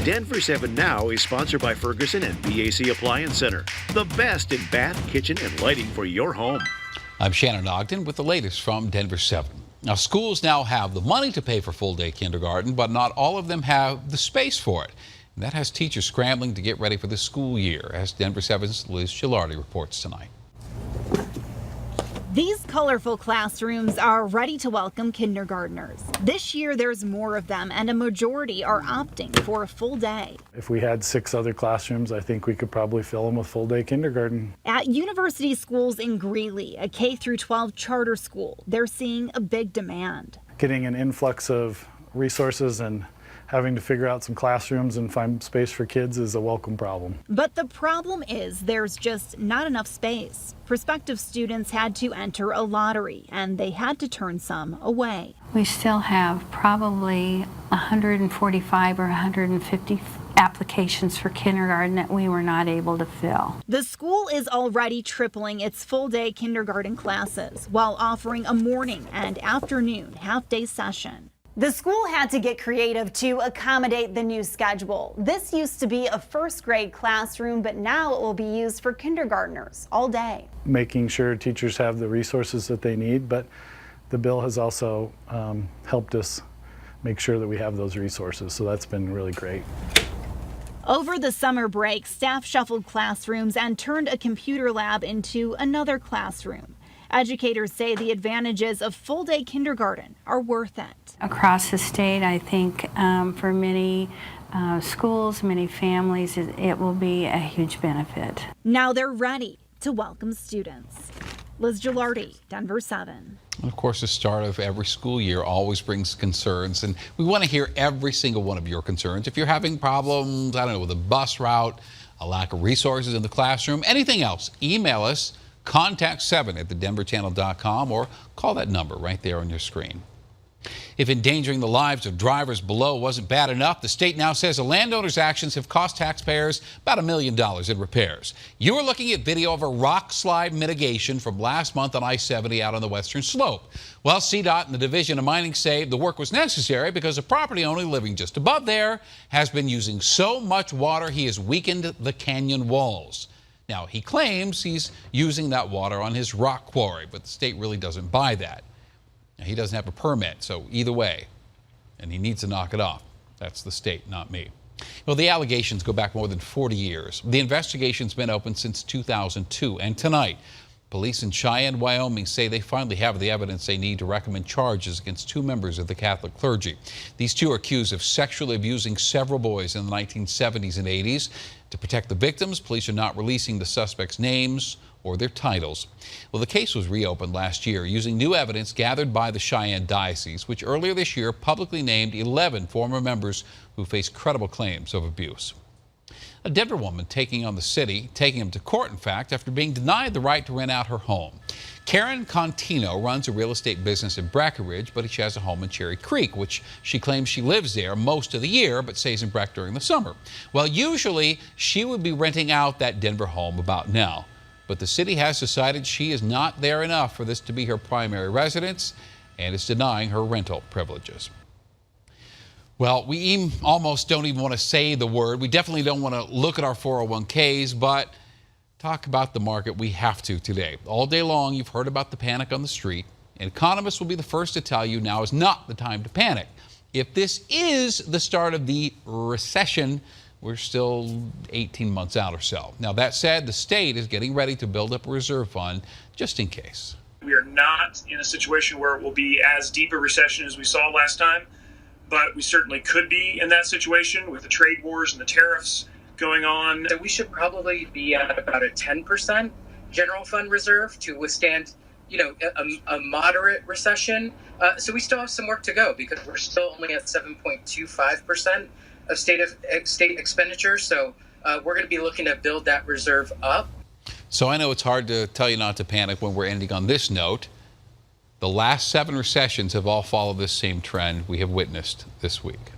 Denver 7 Now is sponsored by Ferguson and BAC Appliance Center, the best in bath, kitchen, and lighting for your home. I'm Shannon Ogden with the latest from Denver 7. Now, schools now have the money to pay for full-day kindergarten, but not all of them have the space for it. And that has teachers scrambling to get ready for the school year, as Denver 7's Liz Gilardi reports tonight. These colorful classrooms are ready to welcome kindergartners. This year there's more of them, and a majority are opting for a full day. If we had 6 other classrooms, I think we could probably fill them with full-day kindergarten. At university schools in Greeley, a K-12 charter school, they're seeing a big demand. Getting an influx of resources and having to figure out some classrooms and find space for kids is a welcome problem. But the problem is there's just not enough space. Prospective students had to enter a lottery, and they had to turn some away. We still have probably 145 or 150 applications for kindergarten that we were not able to fill. The school is already tripling its full-day kindergarten classes while offering a morning and afternoon half-day session. The school had to get creative to accommodate the new schedule. This used to be a first-grade classroom, but now it will be used for kindergartners all day. Making sure teachers have the resources that they need, but the bill has also helped us make sure that we have those resources, so that's been really great. Over the summer break, staff shuffled classrooms and turned a computer lab into another classroom. Educators say the advantages of full-day kindergarten are worth it. Across the state, I think for many schools, many families, it will be a huge benefit. Now they're ready to welcome students. Liz Gilardi, Denver 7. And of course, the start of every school year always brings concerns, and we want to hear every single one of your concerns. If you're having problems, I don't know, with a bus route, a lack of resources in the classroom, anything else, email us, contact7@thedenverchannel.com, or call that number right there on your screen. If endangering the lives of drivers below wasn't bad enough, the state now says the landowner's actions have cost taxpayers about $1 million in repairs. You are looking at video of a rockslide mitigation from last month on I-70 out on the western slope. Well, CDOT and the Division of Mining say the work was necessary because the property owner living just above there has been using so much water he has weakened the canyon walls. Now, he claims he's using that water on his rock quarry, but the state really doesn't buy that. Now, he doesn't have a permit, so either way, and he needs to knock it off. That's the state, not me. Well, the allegations go back more than 40 years. The investigation's been open since 2002, and tonight, police in Cheyenne, Wyoming say they finally have the evidence they need to recommend charges against 2 members of the Catholic clergy. These 2 are accused of sexually abusing several boys in the 1970s and 80s. To protect the victims, police are not releasing the suspects' names or their titles. Well, the case was reopened last year using new evidence gathered by the Cheyenne Diocese, which earlier this year publicly named 11 former members who face credible claims of abuse. A Denver woman taking him to court, in fact, after being denied the right to rent out her home. Karen Cantino runs a real estate business in Breckenridge, but she has a home in Cherry Creek, which she claims she lives there most of the year, but stays in Breck during the summer. Well, usually she would be renting out that Denver home about now, but the city has decided she is not there enough for this to be her primary residence and is denying her rental privileges. Well, we almost don't even want to say the word. We definitely don't want to look at our 401ks, but talk about the market we have to today. All day long, you've heard about the panic on the street, and economists will be the first to tell you now is not the time to panic. If this is the start of the recession, we're still 18 months out or so. Now, that said, the state is getting ready to build up a reserve fund just in case. We are not in a situation where it will be as deep a recession as we saw last time, but we certainly could be in that situation with the trade wars and the tariffs going on. So we should probably be at about a 10% general fund reserve to withstand, a moderate recession. So we still have some work to go because we're still only at 7.25% of state expenditure. So we're going to be looking to build that reserve up. So I know it's hard to tell you not to panic when we're ending on this note. The last 7 recessions have all followed this same trend we have witnessed this week.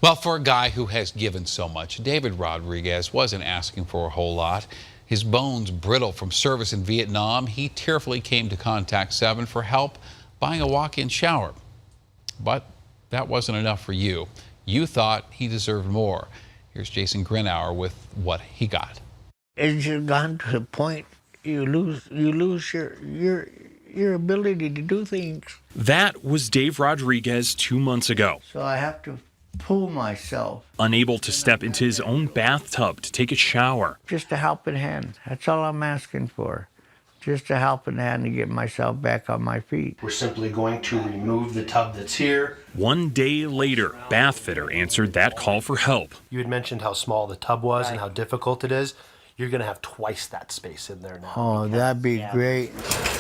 Well, for a guy who has given so much, David Rodriguez wasn't asking for a whole lot. His bones brittle from service in Vietnam, he tearfully came to Contact 7 for help buying a walk-in shower. But that wasn't enough for you. You thought he deserved more. Here's Jason Grenauer with what he got. It's just gone to the point you lose your ability to do things. That was Dave Rodriguez 2 months ago. So I have to pull myself. Unable to step into his own bathtub to take a shower. Just a helping hand. That's all I'm asking for. Just a helping hand to get myself back on my feet. We're simply going to remove the tub that's here. 1 day later, bath fitter answered that call for help. You had mentioned how small the tub was and how difficult it is. You're going to have twice that space in there now. Oh, that'd be great.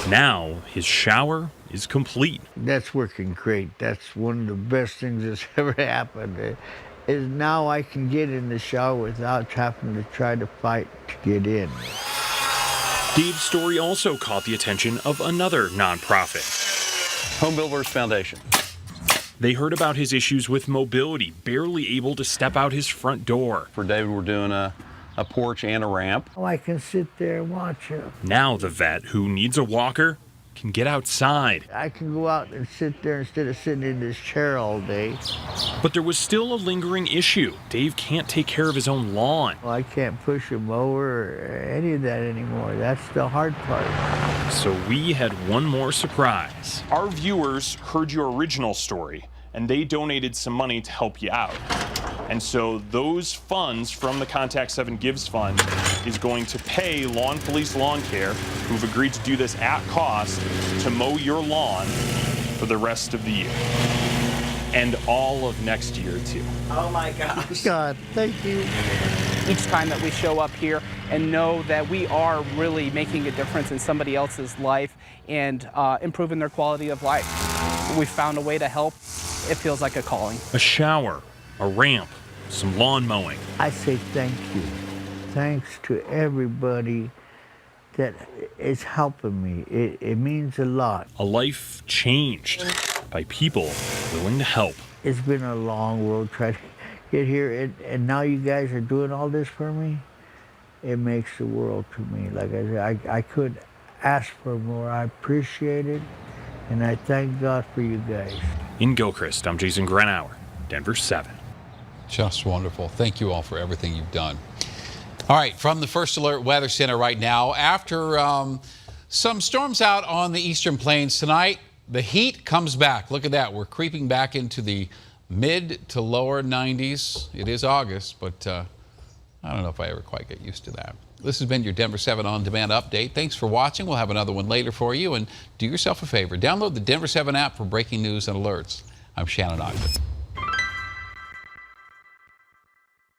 Now his shower is complete. That's working great. That's one of the best things that's ever happened. Is now I can get in the shower without having to try to fight to get in. Dave's story also caught the attention of another nonprofit, Home Builders Foundation. They heard about his issues with mobility, barely able to step out his front door. For David, we're doing a porch and a ramp. Oh, I can sit there and watch it. Now the vet, who needs a walker, can get outside. I can go out and sit there instead of sitting in this chair all day. But there was still a lingering issue. Dave can't take care of his own lawn. Well, I can't push a mower or any of that anymore. That's the hard part. So we had one more surprise. Our viewers heard your original story, and they donated some money to help you out. And so those funds from the Contact 7 Gives Fund is going to pay Lawn Police Lawn Care, who've agreed to do this at cost, to mow your lawn for the rest of the year. And all of next year, too. Oh my gosh. God, thank you. Each time that we show up here and know that we are really making a difference in somebody else's life and improving their quality of life. We found a way to help. It feels like a calling. A shower, a ramp, some lawn mowing. I say thank you. Thanks to everybody that is helping me. It means a lot. A life changed by people willing to help. It's been a long road trying to get here, and now you guys are doing all this for me. It makes the world to me. Like I said, I could ask for more. I appreciate it, and I thank God for you guys. In Gilchrist, I'm Jason Grenauer, Denver 7. Just wonderful. Thank you all for everything you've done. All right, from the First Alert Weather Center right now, after some storms out on the eastern plains tonight, the heat comes back. Look at that. We're creeping back into the mid to lower 90s. It is August, but I don't know if I ever quite get used to that. This has been your Denver 7 On Demand update. Thanks for watching. We'll have another one later for you. And do yourself a favor. Download the Denver 7 app for breaking news and alerts. I'm Shannon Ogden.